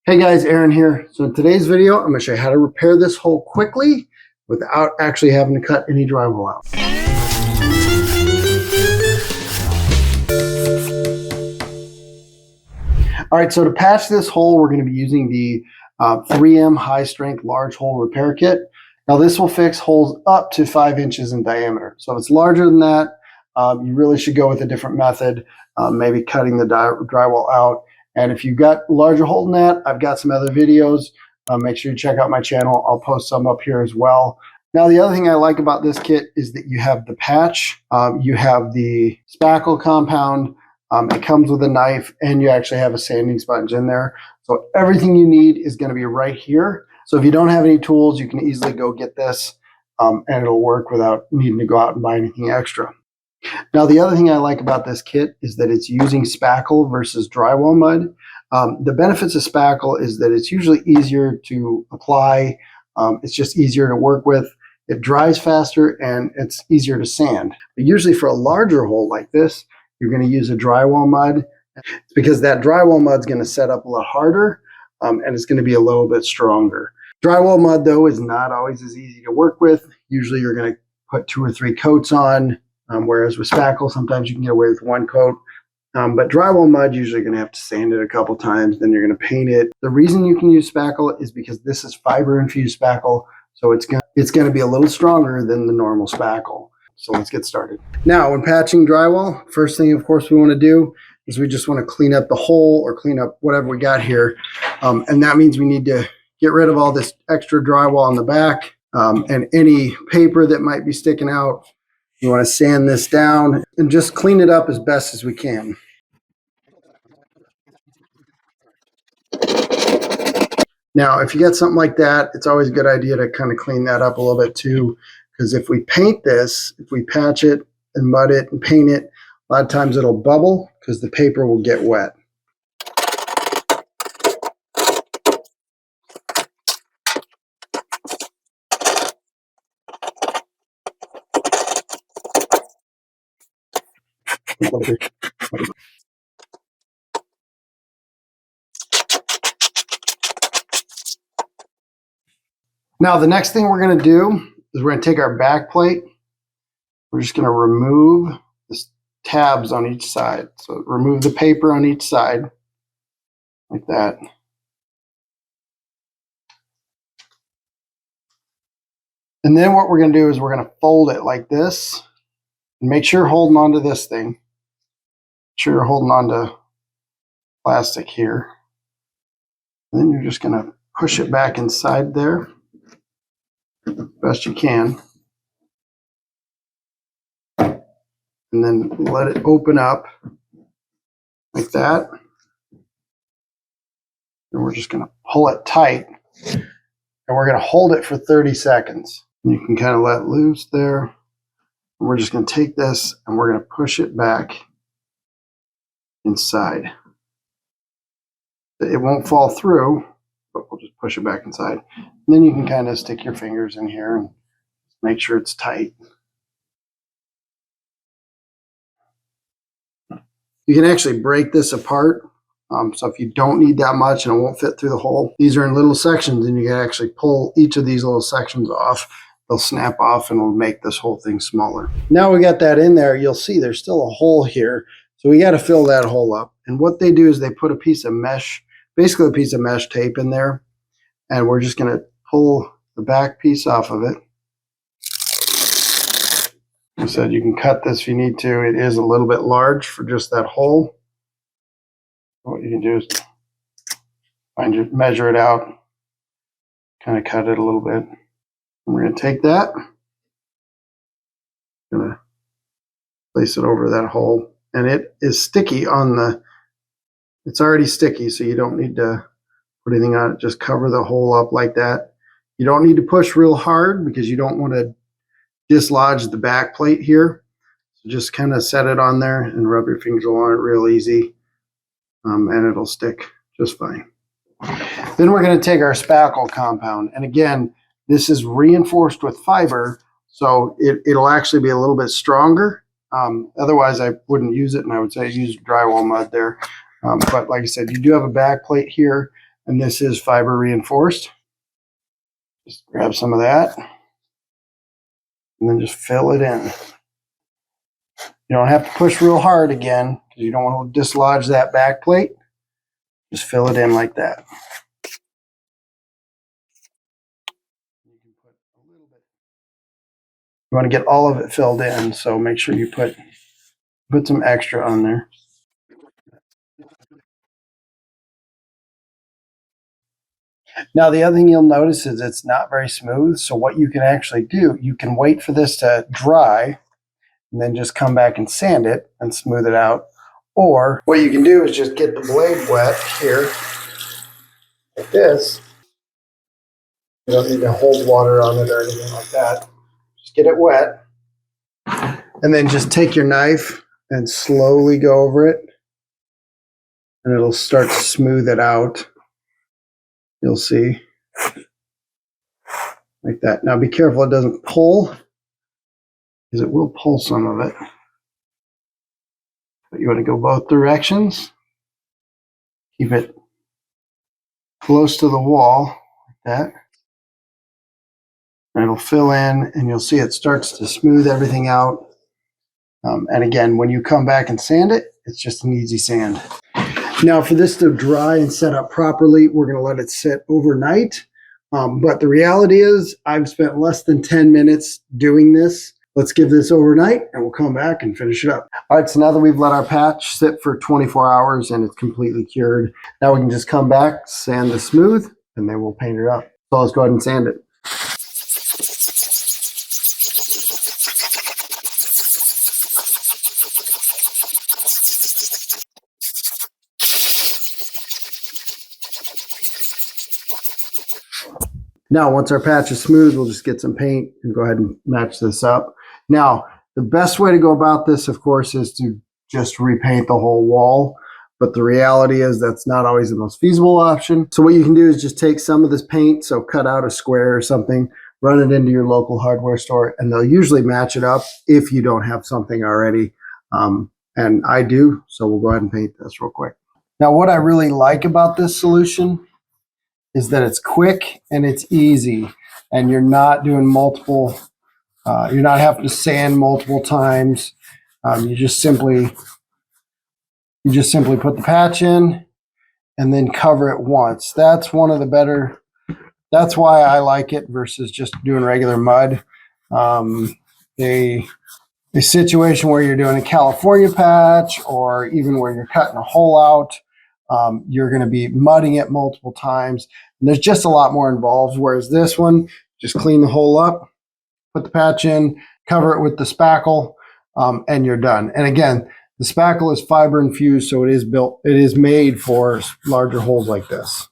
Hey guys, Aaron here. So in today's video, I'm going to show you how to repair this hole quickly without actually having to cut any drywall out. All right, so to patch this hole, we're going to be using the 3M high strength large hole repair kit. Now this will fix holes up to 5 inches in diameter. So if it's larger than that, you really should go with a different method, maybe cutting the drywall out. And if you've got a larger hole than that, I've got some other videos. Make sure you check out my channel. I'll post some up here as well. Now, the other thing I like about this kit is that you have the patch, you have the spackle compound, it comes with a knife, and you actually have a sanding sponge in there. So everything you need is going to be right here. So if you don't have any tools, you can easily go get this, and it'll work without needing to go out and buy anything extra. Now, the other thing I like about this kit is that it's using spackle versus drywall mud. The benefits of spackle is that it's usually easier to apply. It's just easier to work with. It dries faster and it's easier to sand. But usually for a larger hole like this, you're going to use a drywall mud. It's because that drywall mud is going to set up a lot harder, and it's going to be a little bit stronger. Drywall mud, though, is not always as easy to work with. Usually you're going to put 2 or 3 coats on. Whereas with spackle, sometimes you can get away with 1 coat. But drywall mud, usually you're going to have to sand it a couple times, then you're going to paint it. The reason you can use spackle is because this is fiber-infused spackle, so it's going to be a little stronger than the normal spackle. So let's get started. Now, when patching drywall, first thing, of course, we want to do is we just want to clean up the hole or clean up whatever we got here. And that means we need to get rid of all this extra drywall on the back and any paper that might be sticking out. You want to sand this down and just clean it up as best as we can. Now, if you get something like that, it's always a good idea to kind of clean that up a little bit too, because if we paint this, if we patch it and mud it and paint it, a lot of times it'll bubble because the paper will get wet. Now, the next thing we're going to do is we're going to take our back plate. We're just going to remove the tabs on each side. So remove the paper on each side like that. And then what we're going to do is we're going to fold it like this. And make sure you're holding on to this thing. Make sure you're holding on to plastic here. And then you're just going to push it back inside there best you can. And then let it open up like that. And we're just going to pull it tight. And we're going to hold it for 30 seconds. And you can kind of let loose there. And we're just going to take this and we're going to push it back inside. It won't fall through, but we'll just push it back inside. And then you can kind of stick your fingers in here and make sure it's tight. You can actually break this apart. So if you don't need that much and it won't fit through the hole, these are in little sections and you can actually pull each of these little sections off. They'll snap off and it'll make this whole thing smaller. Now we got that in there, you'll see there's still a hole here. So we got to fill that hole up. And what they do is they put a piece of mesh, basically a piece of mesh tape in there. And we're just going to pull the back piece off of it. Like I said, you can cut this if you need to. It is a little bit large for just that hole. What you can do is measure it out, kind of cut it a little bit. And we're going to take that, going to place it over that hole. And it is sticky on the, it's already sticky, so you don't need to put anything on it. Just cover the hole up like that. You don't need to push real hard because you don't want to dislodge the back plate here. So just kind of set it on there and rub your fingers on it real easy. And it'll stick just fine. Then we're going to take our spackle compound. And again, this is reinforced with fiber, so it'll actually be a little bit stronger. Otherwise, I wouldn't use it, and I would say use drywall mud there. But like I said, you do have a back plate here, and this is fiber reinforced. Just grab some of that and then just fill it in. You don't have to push real hard again because you don't want to dislodge that back plate. Just fill it in like that. You want to get all of it filled in, so make sure you put some extra on there. Now, the other thing you'll notice is it's not very smooth. So what you can actually do, you can wait for this to dry and then just come back and sand it and smooth it out. Or what you can do is just get the blade wet here, like this. You don't need to hold water on it or anything like that. Just get it wet. And then just take your knife and slowly go over it. And it'll start to smooth it out. You'll see. Like that. Now be careful it doesn't pull, because it will pull some of it. But you want to go both directions. Keep it close to the wall, like that. And it'll fill in, and you'll see it starts to smooth everything out. And again, when you come back and sand it, it's just an easy sand. Now, for this to dry and set up properly, we're going to let it sit overnight. But the reality is, I've spent less than 10 minutes doing this. Let's give this overnight, and we'll come back and finish it up. All right, so now that we've let our patch sit for 24 hours and it's completely cured, now we can just come back, sand this smooth, and then we'll paint it up. So let's go ahead and sand it. Now, once our patch is smooth, we'll just get some paint and go ahead and match this up. Now, the best way to go about this, of course, is to just repaint the whole wall. But the reality is that's not always the most feasible option. So what you can do is just take some of this paint, so cut out a square or something, run it into your local hardware store, and they'll usually match it up if you don't have something already. And I do, so we'll go ahead and paint this real quick. Now, what I really like about this solution is that it's quick and it's easy, and you're not doing multiple, you're not having to sand multiple times. You just simply put the patch in and then cover it once. That's one of the better, that's why I like it versus just doing regular mud. A situation where you're doing a California patch, or even where you're cutting a hole out, you're going to be mudding it multiple times. And there's just a lot more involved. Whereas this one, just clean the hole up, put the patch in, cover it with the spackle, and you're done. And again, the spackle is fiber infused, so it is made for larger holes like this.